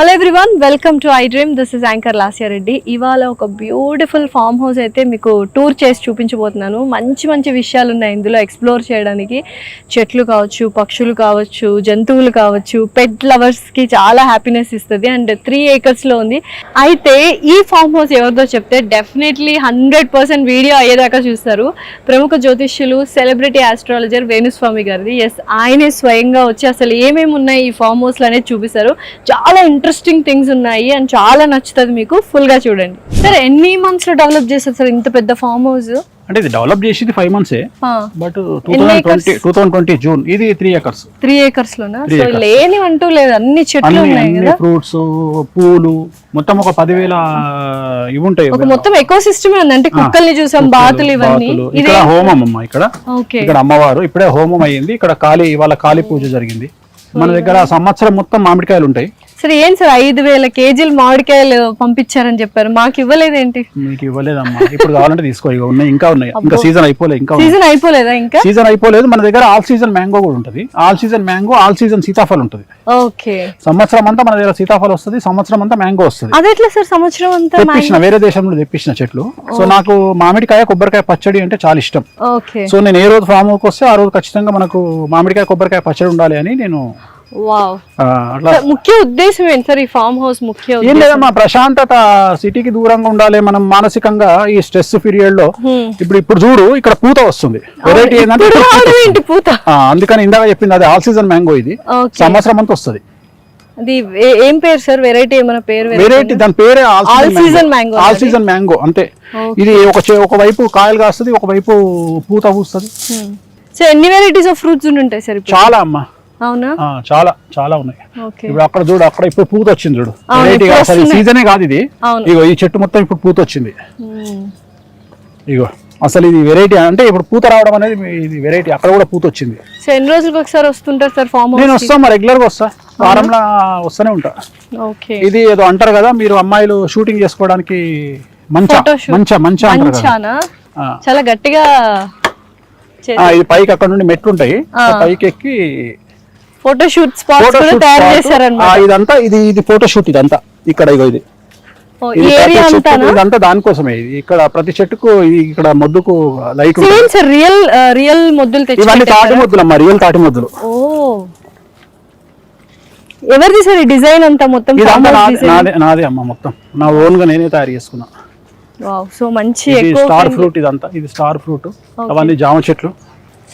Hello everyone, welcome to I dream. This is anchor Lasya Reddy. ఇవాళ ఒక beautiful farm house అయితే మీకు టూర్ చేసి చూపించబోతున్నాను. మంచి మంచి విషయాలు ఉన్నాయి ఇందులో ఎక్స్ప్లోర్ చేయడానికి. చెట్లు కావచ్చు, పక్షులు కావచ్చు, జంతువులు కావచ్చు, పెట్ లవర్స్కి చాలా హ్యాపీనెస్ ఇస్తుంది. అండ్ 3 acresలో ఉంది. అయితే ఈ ఫామ్ హౌస్ ఎవరిదో చెప్తే డెఫినెట్లీ 100% వీడియో అయ్యేదాకా చూస్తారు. ప్రముఖ జ్యోతిష్యులు, సెలబ్రిటీ ఆస్ట్రాలజర్ వేణుస్వామి గారిది. ఎస్, ఆయనే స్వయంగా వచ్చి అసలు ఏమేమి ఉన్నాయి ఈ ఫామ్ హౌస్లో అనేది చూపిస్తారు. చాలా ఇంట్రెస్టింగ్ థింగ్స్ ఉన్నాయి అండ్ చాలా నచ్చుతుంది మీకు. ఫుల్ గా చూడండి. సార్, ఎన్ని మంత్స్ లో డెవలప్ చేస్తారు సార్ ఇంత పెద్ద ఫామ్ హౌస్? అంటే ఇది డెవలప్ చేసేది 5 months, బట్ 2020 జూన్ ఇది 3 acres. 3 acres లోనా? సో లేని అంటూ లేదు, అన్ని చెట్లు ఉన్నాయి కదా, ఫ్రూట్స్, పూలు, మొత్తం ఒక 10,000 ఇవి ఉంటాయి. ఒక మొత్తం ఎకో సిస్టమే ఉంది. అంటే కుక్కల్ని చూసాం, బాతులు, ఇవన్నీ. ఇక్కడ హోమం అమ్మ, ఇక్కడ అమ్మవారు ఇప్పుడే హోమం అయ్యింది. ఇక్కడ ఇవాళ కాళీ పూజ జరిగింది. మన దగ్గర సంవత్సరం మొత్తం మామిడికాయలు ఉంటాయి. సరే, ఏం సార్ 5,000 kgs మామిడికాయలు పంపించారని చెప్పారు, మాకు ఇవ్వలేదేంటి? మీకు ఇవ్వలేదమ్మా, ఇప్పుడు కావాలంటే తీసుకో. ఉన్నాయి, ఇంకా ఉన్నాయి. ఇంకా సీజన్ అయిపోలేదు. ఇంకా సీజన్ అయిపోలేదా? ఇంకా సీజన్ అయిపోలేదు. మన దగ్గర ఆల్ సీజన్ మ్యాంగో కూడా ఉంటుంది. All season mango, all season సీతాఫలం ఉంటుంది. ఓకే, సంవత్సరం అంతా మన దగ్గర సీతాఫలం వస్తుంది, సంవత్సరం అంతా మ్యాంగో వస్తుంది. అది ఎట్లా సార్? సంవత్సరం అంతా తెప్పించిన, వేరే దేశం నుండి తెప్పించిన చెట్లు. సో నాకు మామిడికాయ, కొబ్బరికాయ పచ్చడి అంటే చాలా ఇష్టం. సో నేను ఏ రోజు ఫామ్ హౌస్కి వస్తే ఆ రోజు ఖచ్చితంగా మనకు మామిడికాయ, కొబ్బరికాయ పచ్చడి ఉండాలి అని నేను. ముఖ్య ఉద్దేశం ఏంటి సార్ ఈ ఫామ్ హౌస్? ఏం లేదమ్మా, ప్రశాంతత, సిటీకి దూరంగా ఉండాలి మనం మానసికంగా ఈ స్ట్రెస్ పీరియడ్ లో. ఇప్పుడు చూడు, ఇక్కడ పూత వస్తుంది. వెరైటీ ఏంటంటే పూత. అందుకని ఇందాక చెప్పింది అది ఆల్ సీజన్ మ్యాంగో. ఇది సంవత్సరం అంతా వస్తుంది. అది ఏం పేరు సార్? వెరైటీ ఏమైనా పేరు? వెరైటీ, దాని పేరే all season mango. All season mango అంతే. ఇది ఒకవైపు కాయలు కాస్తుంది, ఒకవైపు పూత పూస్తుంది. సో ఎన్ని వెరైటీస్ ఆఫ్ ఫ్రూట్స్ ఉంటాయి సార్? చాలా అమ్మా. అవునా? చాలా చాలా ఉన్నాయి. ఇప్పుడు అక్కడ చూడు, అక్కడ ఇప్పుడు పూత వచ్చింది చూడు. అసలు సీజనే కాదు ఇది. ఇగో ఈ చెట్టు మొత్తం ఇప్పుడు పూత వచ్చింది. ఇగో అసలు ఇది వెరైటీ. అంటే ఇప్పుడు పూత రావడం అనేది ఇది వెరైటీ. అక్కడ కూడా పూత వచ్చింది. సో ఎన్ని రోజులకు ఒకసారి వస్తుంటారు సార్ ఫామ్ హౌస్? నేను వస్తాను, రెగ్యులర్ గా వస్తా, వారంలో వస్తూనే ఉంటా. ఇది ఏదో అంటారు కదా, మీరు అమ్మాయిలు షూటింగ్ చేసుకోవడానికి మంచా చాలా గట్టిగా. ఇది పైకి అక్కడ నుండి మెట్లు ఉంటాయి, పైకి ఎక్కి ఫోటోషూట్ స్పాట్స్ కూడా తయారు చేశారన్నమాట. ఇదంతా ఇది ఫోటోషూట్. ఇదంతా ఇక్కడ ఇది ఇదంతా దానికోసమే. ఇక్కడ ప్రతి చెట్టుకు ఇక్కడ మొద్దుకు లైట్. రియల్ మొద్దులు ఇవన్నీ తాటి మొద్దులు అమ్మా, రియల్ తాటి మొద్దులు. ఎవరిది సార్ ఈ డిజైన్ అంతా? మొత్తం నాదే అమ్మా, మొత్తం నా ఓన్ గా నేనే తయారు చేసుకున్నా. సో మంచి స్టార్ ఫ్రూట్. ఇదంతా ఇది స్టార్ ఫ్రూట్. అవన్నీ జామ చెట్లు.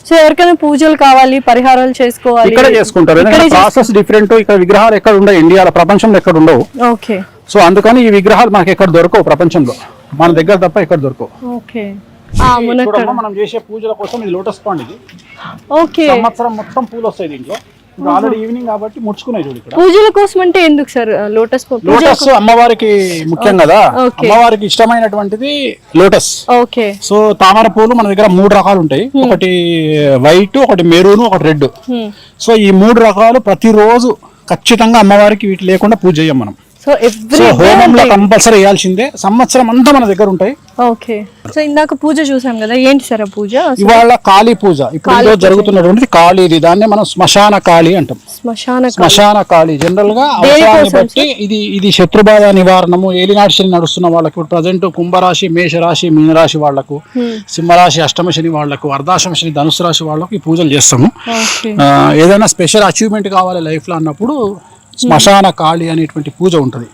సో ఎవరికైనా పూజలు కావాలి, పరిహారాలు చేసుకోవాలి, ఇక్కడ చేసుకుంటారు. Process different. ఇక్కడ విగ్రహాలు ఎక్కడ ఉండవు, ఇండియాలో, ప్రపంచంలో ఎక్కడ ఉండవు. ఓకే. సో అందుకని ఈ విగ్రహాలు మనకి ఎక్కడ దొరకవు, ప్రపంచంలో మన దగ్గర తప్ప ఎక్కడ దొరకవు. ఓకే. మనం చేసే పూజల కోసం ఇది లోటస్ పాండ్. ఇది ఓకే. సంవత్సరం మొత్తం పూలు వస్తాయి దీంట్లో. ఆల్రెడీ ఈవినింగ్ కాబట్టి ముడుచుకున్నాయి చూడు. ఇక్కడ పూజల కోసం అంటే ఎందుకు సార్ లోటస్? లోటస్ అమ్మవారికి ముఖ్యం కదా, అమ్మవారికి ఇష్టమైనటువంటిది లోటస్. ఓకే. సో తామర పూలు మన దగ్గర 3 రకాలు ఉంటాయి. ఒకటి వైట్, ఒకటి మెరూన్, ఒకటి రెడ్. సో ఈ 3 రకాలు ప్రతిరోజు ఖచ్చితంగా అమ్మవారికి వీటి లేకుండా పూజ చేయం మనం. సో హోమంలో కంపల్సరీ వేయాల్సిందే. సంవత్సరం అంతా మన దగ్గర ఉంటాయి. ఓకే. సో ఇందాక పూజ చూసాం కదా, ఏంటి సార్ పూజ? ఇవాళ కాళీ పూజ. ఇప్పుడు జరుగుతున్నటువంటిది కాళీది. దాన్ని మనం శ్మశాన కాళీ అంటాం. శ్మశాన కాళీ జనరల్ గా అవసరాన్ని బట్టి ఇది శత్రుబాధ నివారణము. ఏలినాటి శని నడుస్తున్న వాళ్ళకి, ఇప్పుడు ప్రజెంట్ కుంభరాశి, మేషరాశి, మీనరాశి వాళ్లకు, సింహరాశి అష్టమ శని వాళ్లకు, అర్ధాష్టమ శని ధనుసు రాశి వాళ్లకు ఈ పూజలు చేస్తాము. ఏదైనా స్పెషల్ అచీవ్మెంట్ కావాలి లైఫ్ లో అన్నప్పుడు శ్మశాన కాళి అనేటువంటి పూజ ఉంటది.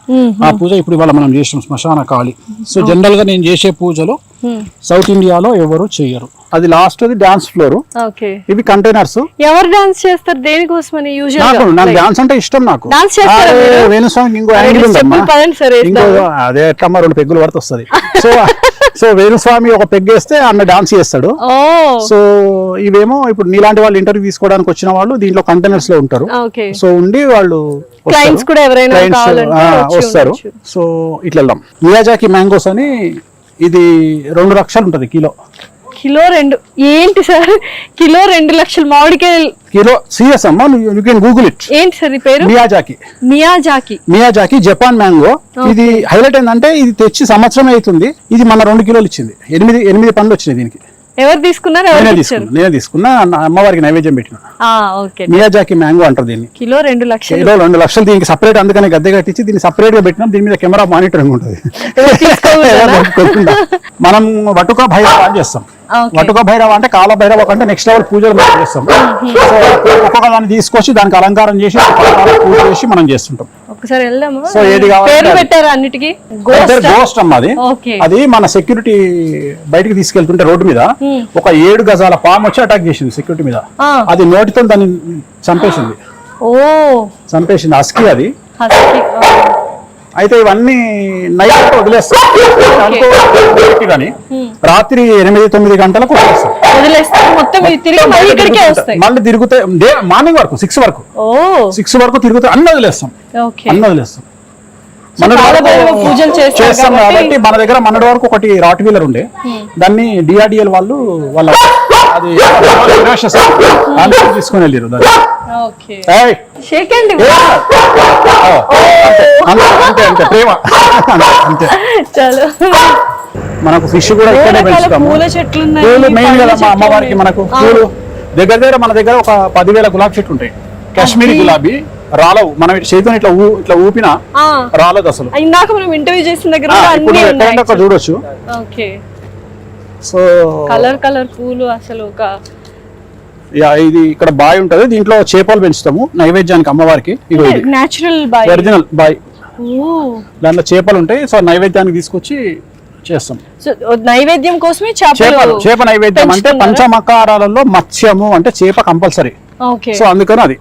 ఆ పూజ ఇప్పుడు ఇవాళ మనం చేసాం, శ్మశాన కాళి. సో జనరల్ గా నేను చేసే పూజలు సౌత్ ఇండియాలో ఎవరు చెయ్యరు. అది లాస్ట్ డాన్స్ ఫ్లోర్. ఇవి కంటైనర్స్. ఎవరు డాన్స్ చేస్తారు? దేనికోసమని? నాకు డాన్స్ అంటే ఇష్టం. నాకు వేణుస్వామికి ఇంకో యాంగిల్ ఉందమ్మా. అదే ఎట్లమ్మా, 2 పెగ్గులు పడితే వస్తుంది. సో వేణుస్వామి ఒక పెగ్గేస్తే అన్న డాన్స్ చేస్తాడు. సో ఇవేమో ఇప్పుడు నీలాంటి వాళ్ళు ఇంటర్వ్యూ తీసుకోవడానికి వచ్చిన వాళ్ళు దీంట్లో కంటైనర్స్ లో ఉంటారు. సో ఉండి వాళ్ళు వస్తారు. సో ఇట్లా వెళ్దాం. మియాజాకి మ్యాంగోస్ అని, ఇది 2 లక్షలు ఉంటది కిలో. కిలో 2? ఏంటి సార్ కిలో 2 లక్షలు మామిడికాయలు? కిలో సీరియస్ అమ్మా, యూ కెన్ గూగుల్ ఇట్. ఏంటి సార్ ఈ పేరు? Miyazaki Japan mango. ఇది హైలైట్ ఏంటంటే ఇది తెచ్చి సంవత్సరం అవుతుంది. ఇది మన 2 కిలోలు ఇచ్చింది. 8 పండ్లు వచ్చినాయి దీనికి. ఎవరు తీసుకున్నారు? నేనే తీసుకున్నా అమ్మవారికి నైవేద్యం పెట్టిన. ఓకే, మియాజాకి మ్యాంగో అంటారు దీన్ని. కిలో 2 లక్షలు. కిలో 2 లక్షలు దీనికి సపరేట్, అందుకని గద్దె కట్టించి దీన్ని సపరేట్ గా పెట్టినాం. దీని మీద కెమెరా మానిటరింగ్ ఉంటుంది. మనం వటుక భైరవ చేస్తాం. వటుక భైరవ అంటే కాల భైరవ కంటే నెక్స్ట్ లెవెల్ పూజలు మనం చేస్తాం. సో ఒక్కొక్క దాన్ని తీసుకొచ్చి దానికి అలంకారం చేసి పూజ చేసి మనం చేస్తుంటాం. ఒకసారి వెళ్దాము. సో ఏది కావాలి పెట్టారు అన్నిటికీ. గోస్ట్ అమ్మ అది మన సెక్యూరిటీ బయటికి తీసుకెళ్తుంటే రోడ్డు మీద ఒక 7 గజాల పాము వచ్చి అటాక్ చేసింది సెక్యూరిటీ మీద. అది నోటితో దాన్ని చంపేసింది హస్కీ అది. అయితే ఇవన్నీ నైట్ వదిలేస్తాం కానీ రాత్రి 8-9 గంటలకు వదిలేస్తాం. మళ్ళీ తిరుగుతాయి మార్నింగ్ వరకు 6 వరకు తిరుగుతాయి. అన్ని వదిలేస్తాం. చేస్తాం కాబట్టి మన దగ్గర మొన్నటి వరకు ఒకటి రాట్ వీలర్ ఉండే, దాన్ని డిఆర్డిఎల్ వాళ్ళు వాళ్ళ అది తీసుకుని వెళ్ళారు. ప్రేమ అంతే. మనకు ఫిష్ కూడా ఇక్కడే పెంచుతాము. పూలు మెయిన్ కదా మా అమ్మవారికి. మనకు పూలు దగ్గర మన దగ్గర ఒక 10,000 గులాబీ చెట్లు ఉంటాయి. కాశ్మీరీ గులాబీ రాలవు, మనం చేతిని ఇట్లా ఊపినా రాలేదు అసలు. ఇందాక మనం ఇంటర్వ్యూ చేసిన దగ్గర ఎక్కడంటే చూడొచ్చు. సో కలర్ పూలు అసలు ఇది ఇక్కడ బాయ్ ఉంటది, దీంట్లో చేపలు పెంచుతాము నైవేద్యానికి అమ్మవారికి. ఒరిజినల్ బాయ్, దాంట్లో చేపలు ఉంటాయి. సో నైవేద్యానికి తీసుకొచ్చి చేస్తాం. నైవేద్యం కోసమే చేప నైవేద్యం అంటే పంచమకారాలలో మత్స్యము అంటే చేప కంపల్సరీ. సో అందుకని అది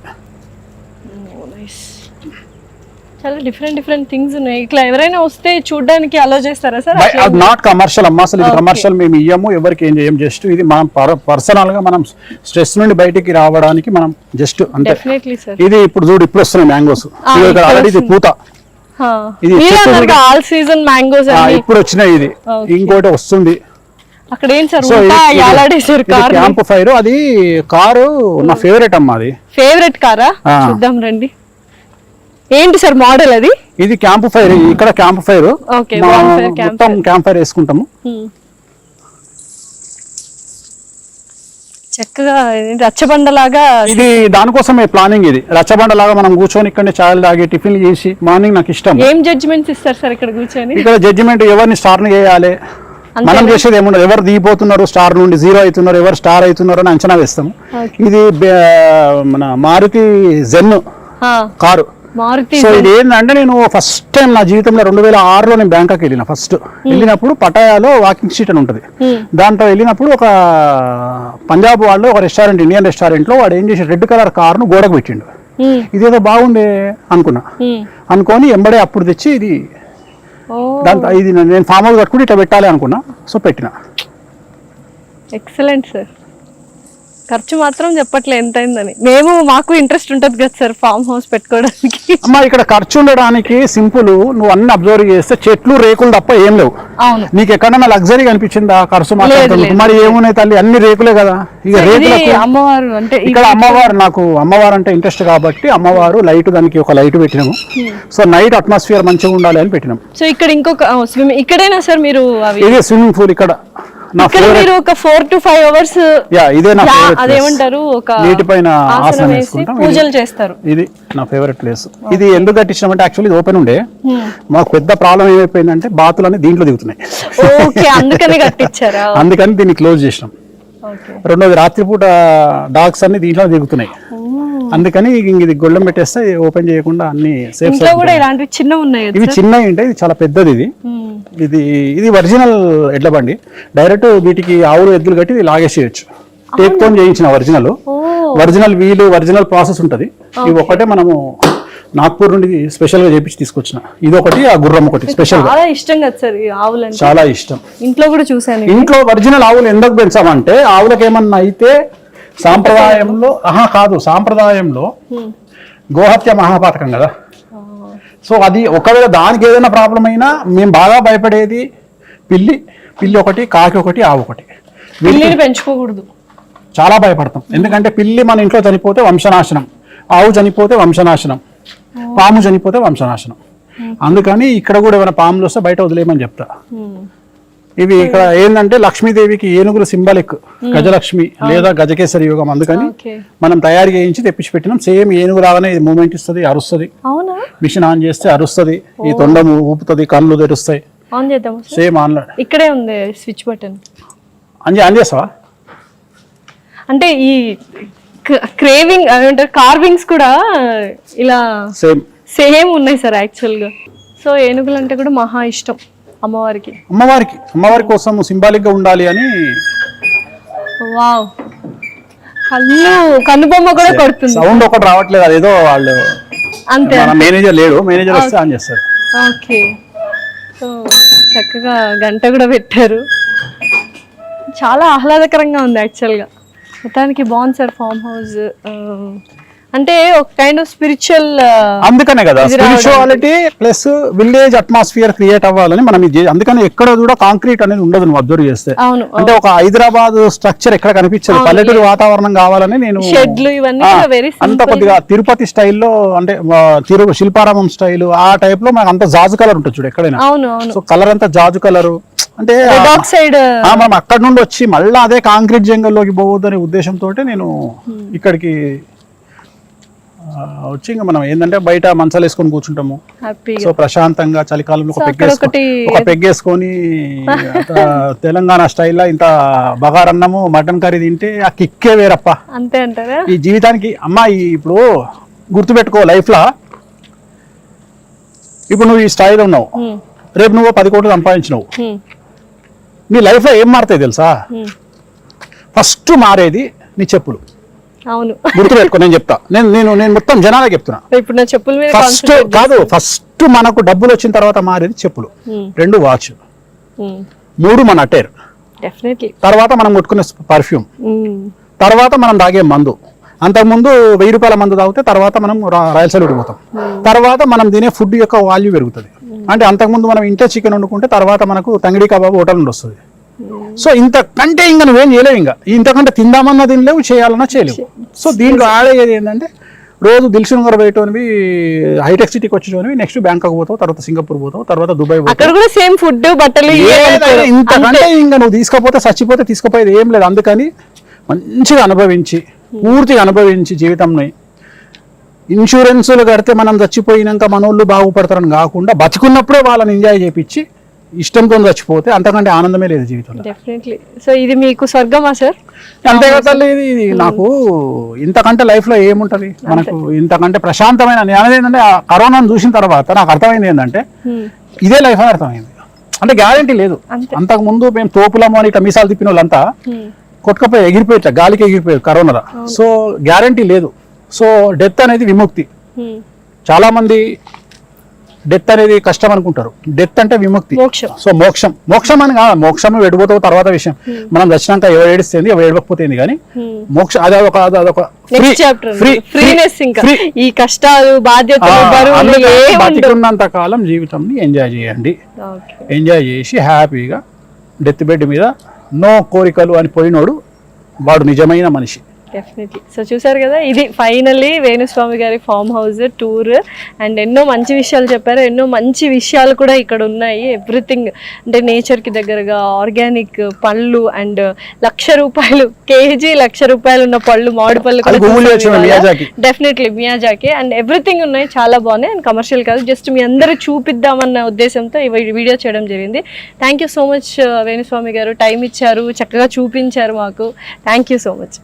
చాలా డిఫరెంట్ థింగ్స్ ఉన్నాయి. ఇట్లా ఎవరైనా వస్తే చూడడానికి అలో చేస్తారా సార్? అది నాట్ కమర్షియల్ అమ్మా, అసలు ఇది కమర్షియల్ మేము ఇయ్యము, ఎవరికి ఏం చేయం. జస్ట్ ఇది మనం పర్సనల్ గా మనం స్ట్రెస్ నుండి బయటికి రావడానికి మనం జస్ట్ అంటే. ఇది ఇప్పుడు చూడు, ఇప్పుడు వస్తున్నాయి మ్యాంగోస్. ఆల్రెడీ ఇది పూత, ఇది ఆల్ సీజన్ మ్యాంగోస్ ఇప్పుడు వచ్చినాయి. ఇది ఇంకోటి వస్తుంది అక్కడ. ఏం సార్ క్యాంప్ ఫైర్, అది కారు నా ఫేవరెట్ అమ్మా. అది ఫేవరెట్ కారా? చూద్దాం రండి. ఏంటి సార్ మోడల్ అది? ఇది క్యాంప్ ఫైర్. ఇక్కడ క్యాంప్ ఫైర్ మొత్తం క్యాంప్ ఫైర్ వేసుకుంటాము చక్కగా. రచ్చబండలాగా ఇది దానికోసమే ప్లానింగ్. ఇది రచ్చబండలాగా మనం కూర్చొని ఇక్కడ చాయలు తాగి టిఫిన్ చేసి మార్నింగ్ నాకు ఇష్టం. ఏం జడ్జిమెంట్స్ ఇస్తారు సార్ ఇక్కడ కూర్చొని? ఇక్కడ జడ్జిమెంట్ ఎవరిని స్టార్ చేయాలి, మనం చేసేది ఏముండదు. ఎవరు దిగిపోతున్నారు స్టార్ నుండి 0 అవుతున్నారు, ఎవరు స్టార్ అవుతున్నారు అని అంచనా వేస్తాము. ఇది మన మారుతి జెన్ కారు. సో ఇది ఏంటంటే, నేను ఫస్ట్ టైం నా జీవితంలో 2006లో నేను బ్యాంకాక్ వెళ్ళిన. ఫస్ట్ వెళ్ళినప్పుడు పటాయాలో వాకింగ్ స్ట్రీట్ అని ఉంటుంది. దాంట్లో వెళ్ళినప్పుడు ఒక పంజాబ్ వాళ్ళు ఒక రెస్టారెంట్, ఇండియన్ రెస్టారెంట్ లో వాడు ఏం చేసి రెడ్ కలర్ కారును గోడకు పెట్టిండు. ఇదేదో బాగుంది అనుకొని ఎంబడే అప్పుడు తెచ్చి ఇది దాంతో ఇది నేను ఫామ్ హౌస్ కట్టుకుని ఇట్లా పెట్టాలి అనుకున్నా. సో పెట్టిన. Excellent sir. ఖర్చు మాత్రం చెప్పట్లే ఎంత అయిందని. మాకు ఇంట్రెస్ట్ ఉంటుంది కదా సార్ ఫామ్ హౌస్ పెట్టుకోవడానికి. అమ్మా ఇక్కడ ఖర్చు ఉండడానికి సింపుల్, నువ్వు అన్ని అబ్జర్వ్ చేస్తే చెట్లు రేకులు తప్ప ఏం లేవు. నీకు ఎక్కడన్నా లగ్జరీ కనిపించిందా? ఖర్చు మాత్రం మరి ఏమున్నాయి తల్లి, అన్ని రేకులే కదా. ఇక రేకులకు అమ్మవారు అంటే ఇక్కడ అమ్మవారు, నాకు అమ్మవారు అంటే ఇంట్రెస్ట్ కాబట్టి అమ్మవారు లైట్, దానికి ఒక లైట్ పెట్టినాము. సో నైట్ అట్మాస్ఫియర్ మంచిగా ఉండాలి అని పెట్టినాం. సో ఇక్కడ ఇంకొక ఇక్కడైనా సార్ మీరు ఇది స్విమ్మింగ్ పూల్ ఇక్కడ మీరు ఒక 4 to 5 hours ఇదే నా అదేమంటారు ఒక నీటిపైన ఆసనం వేసుకుంటాం, పూజలు చేస్తారు. ఇది నా ఫేవరెట్ ప్లేస్. ఇది ఎందుకు కట్టించామంటే యాక్చువల్లీ ఓపెన్ ఉండే, మాకు పెద్ద ప్రాబ్లం ఏమైపోయిందంటే బాతులన్నీ దీంట్లో దిగుతున్నాయి. అందుకని దీన్ని క్లోజ్ చేసినాం. రెండోది రాత్రిపూట డాగ్స్ అన్ని దీంట్లో దిగుతున్నాయి. అందుకని ఇది గొళ్ళెం పెట్టేస్తే ఓపెన్ చేయకుండా అన్ని సేఫ్. ఇవి చిన్నవి ఉంటాయి, ఇది చాలా పెద్దది. ఇది ఒరిజినల్ ఎడ్ల బండి. డైరెక్ట్ వీటికి ఆవులు ఎద్దులు కట్టి ఇది లాగేసేయచ్చు. టేక్తో చేయించిన ఒరిజినల్ వీలు, ఒరిజినల్ ప్రాసెస్ ఉంటుంది. ఇవి ఒకటే మనము నాగ్పూర్ నుండి స్పెషల్ గా చేపించి తీసుకొచ్చిన. ఇది ఒకటి, ఆ గుర్రం ఒకటి స్పెషల్ గా. చాలా ఇష్టం. ఇంట్లో కూడా చూసాను. ఇంట్లో ఒరిజినల్ ఆవులు ఎందుకు పెంచామంటే, ఆవులకు ఏమన్నా అయితే సాంప్రదాయంలో సాంప్రదాయంలో గోహత్య మహాపాతకం కదా. సో అది ఒకవేళ దానికి ఏదైనా ప్రాబ్లం అయినా మేము బాగా భయపడేది పిల్లి ఒకటి, కాకి ఒకటి, ఆవు ఒకటి. పిల్లిని పెంచుకోకూడదు, చాలా భయపడతాం. ఎందుకంటే పిల్లి మన ఇంట్లో చనిపోతే వంశనాశనం, ఆవు చనిపోతే వంశనాశనం, పాము చనిపోతే వంశనాశనం. అందుకని ఇక్కడ కూడా ఏమైనా పాములు వస్తే బయట వదిలేయమని చెప్తా. ఇవి ఇక్కడ ఏంటంటే లక్ష్మీదేవికి ఏనుగుల సింబాలిక్, గజలక్ష్మి లేదా గజకేసరి యోగం, అందుకని మనం తయారు చేయించి తెప్పించి పెట్టినాం. సేమ్ ఏనుగు లాగానే ఇది మూమెంట్ ఇస్తుంది, అరుస్తుంది. మిషన్ ఆన్ చేస్తే అరుస్తుంది, ఈ తొండం ఊపుతుంది, కళ్ళు తెరుస్తాయి. సేమ్ ఆన్ ఇక్కడే ఉంది స్విచ్ బటన్. ఆన్ చేస్తావా? అంటే ఈ క్రేవింగ్ అంటే కార్వింగ్స్ కూడా ఇలా సేమ్ ఉన్నాయి సార్ యాక్చువల్గా. సో ఏనుగులు అంటే కూడా మహా ఇష్టం అమ్మవారి కోసం సింబాలిక్ గా ఉండాలి అని. వావ్, కన్నుబొమ్మ కూడా కొడుతుంది. సౌండ్ ఒకటి రావట్లేదు, అదేదో వాళ్ళు అంతే, మేనేజర్ లేడు, మేనేజర్ వస్తే ఆన్ చేస్తారు. ఓకే, సో చక్కగా గంట కూడా పెట్టారు. చాలా ఆహ్లాదకరంగా ఉంది యాక్చువల్గా. మొత్తానికి బాగుంది సార్ ఫామ్ హౌస్. అంటే ఒక కైండ్ ఆఫ్ స్పిరిచువల్, అందుకనే కదా spirituality plus village atmosphere create అవ్వాలని మనం ఇది. అందుకని ఎక్కడ కూడా కాంక్రీట్ అనేది ఉండదు నువ్వు అబ్జర్వ్ చేస్తే. అంటే ఒక హైదరాబాద్ స్ట్రక్చర్ ఎక్కడ కనిపించదు, పల్లెటూరు వాతావరణం కావాలని నేను అంత కొద్దిగా తిరుపతి స్టైల్లో, అంటే శిల్పారామం స్టైల్ ఆ టైప్ లో మనకు అంత జాజు కలర్ ఉంటుంది చూడు ఎక్కడైనా. సో కలర్ అంతా జాజు కలర్, అంటే మనం అక్కడ నుండి వచ్చి మళ్ళీ అదే కాంక్రీట్ జంగల్లోకి పోవద్దనే ఉద్దేశంతో నేను ఇక్కడికి వచ్చి ఇంకా మనం ఏంటంటే బయట మంచాలు వేసుకొని కూర్చుంటాము. సో ప్రశాంతంగా చలికాలంలో ఒక పెగ్గేసుకొని తెలంగాణ స్టైల్లో ఇంత బగారన్నము మటన్ కర్రీ తింటే ఆ కిక్కే వేరప్ప. అంతే అంటారా? ఈ జీవితానికి అమ్మాయి ఇప్పుడు గుర్తుపెట్టుకో, లైఫ్ లో ఇప్పుడు నువ్వు ఈ స్థాయిలో ఉన్నావు, రేపు నువ్వు 10 కోట్లు సంపాదించినావు, నీ లైఫ్ లో ఏం మారుతాయి తెలుసా? ఫస్ట్ మారేది నీ చెప్పులు. అవును, గుర్తుపెట్టుకో, నేను చెప్తా. నేను మొత్తం జనాలకి చెప్తున్నా. ఇప్పుడు నా చెప్పుల ఫస్ట్ కాదు, ఫస్ట్ మనకు డబ్బులు వచ్చిన తర్వాత మారేది చెప్పులు, 2 వాచ్, 3 మన అటైర్, తర్వాత మనం కొట్టుకునే పర్ఫ్యూమ్, తర్వాత మనం తాగే మందు. అంతకుముందు 1000 రూపాయల మందు తాగితే తర్వాత మనం రాయల్ సల్యూట్ పోతాం. తర్వాత మనం తినే ఫుడ్ యొక్క వాల్యూ పెరుగుతుంది. అంటే అంతకుముందు మనం ఇంట్లో చికెన్ వండుకుంటే తర్వాత మనకు తంగిడి కబాబ్ హోటల్ నుండి వస్తుంది. సో ఇంతకంటే ఇంకా నువ్వేం చేయలేవు, ఇంకా ఇంతకంటే తిందామన్నా తినలేవు, చేయాలన్నా చేయలేవు. సో దీంట్లో యాడ్ అయ్యేది ఏంటంటే రోజు దిల్సుఖ్ నగర్ పోయేటోనివి, హైటెక్ సిటీకి వచ్చేటోనివి, నెక్స్ట్ బ్యాంకాక్ పోతావు, తర్వాత సింగపూర్ పోతావు, తర్వాత దుబాయ్ పోతావు. ఇంతకంటే ఇంకా నువ్వు తీసుకపోతే చచ్చిపోతే తీసుకుపోయేది ఏం లేదు. అందుకని మంచిగా అనుభవించి, పూర్తిగా అనుభవించి జీవితంని, ఇన్సూరెన్సులు కడితే మనం చచ్చిపోయినాక మనోళ్ళు బాగుపడతారని కాకుండా బతుకున్నప్పుడే వాళ్ళని ఎంజాయ్ చేయించి ఇష్టంతో చచ్చిపోతే అంతకంటే ఆనందమే లేదు జీవితంలో. డెఫినెట్లీ. సో ఇది మీకు స్వర్గమా సార్? అంతేగా తల్లి, ఇది నాకు ఇంతకంటే లైఫ్ లో ఏముంటది మనకు, ఇంతకంటే ప్రశాంతమైన. నేను ఏంటంటే ఆ కరోనాను చూసిన తర్వాత నాకు అర్థమైంది ఏంటంటే ఇదే లైఫ్ అని అర్థమైంది. అంటే గ్యారంటీ లేదు. అంతకు ముందు మేము తోపులము అని ఇట్లా మీసాలు తిప్పిన వాళ్ళంతా కొట్టుకపోయి ఎగిరిపోయి గాలికి ఎగిరిపోయారు కరోనా. సో గ్యారంటీ లేదు. సో డెత్ అనేది విముక్తి. చాలా మంది డెత్ అనేది కష్టం అనుకుంటారు, డెత్ అంటే విముక్తి. సో మోక్షం అని కాదు, మోక్షం వెళ్ళిపోతావు తర్వాత విషయం. మనం దర్శనాక ఎవరు ఏడిస్తుంది ఎవరు ఏడవకపోతుంది, కానీ మోక్షం అదొక ఈ కష్టాలు బతికున్నంత కాలం జీవితంని ఎంజాయ్ చేయండి. ఎంజాయ్ చేసి హ్యాపీగా డెత్ బెడ్ మీద నో కోరికలు అని పోయినోడు వాడు నిజమైన మనిషి. డెఫినెట్లీ. సో చూసారు కదా, ఇది ఫైనల్లీ వేణుస్వామి గారి ఫామ్ హౌస్ టూర్. అండ్ ఎన్నో మంచి విషయాలు చెప్పారు, ఎన్నో మంచి విషయాలు కూడా ఇక్కడ ఉన్నాయి. ఎవ్రీథింగ్ అంటే నేచర్కి దగ్గరగా ఆర్గానిక్ పళ్ళు అండ్ ₹1,00,000 కేజీ, ₹1,00,000 ఉన్న పళ్ళు, మామిడి పళ్ళు కూడా డెఫినెట్లీ మియాజాకి. అండ్ ఎవ్రీథింగ్ ఉన్నాయి, చాలా బాగున్నాయి. అండ్ కమర్షియల్ కాదు, జస్ట్ మీ అందరూ చూపిద్దామన్న ఉద్దేశంతో ఈ వీడియో చేయడం జరిగింది. Thank you so much Venu Swamy గారు, టైం ఇచ్చారు, చక్కగా చూపించారు మాకు. Thank you so much.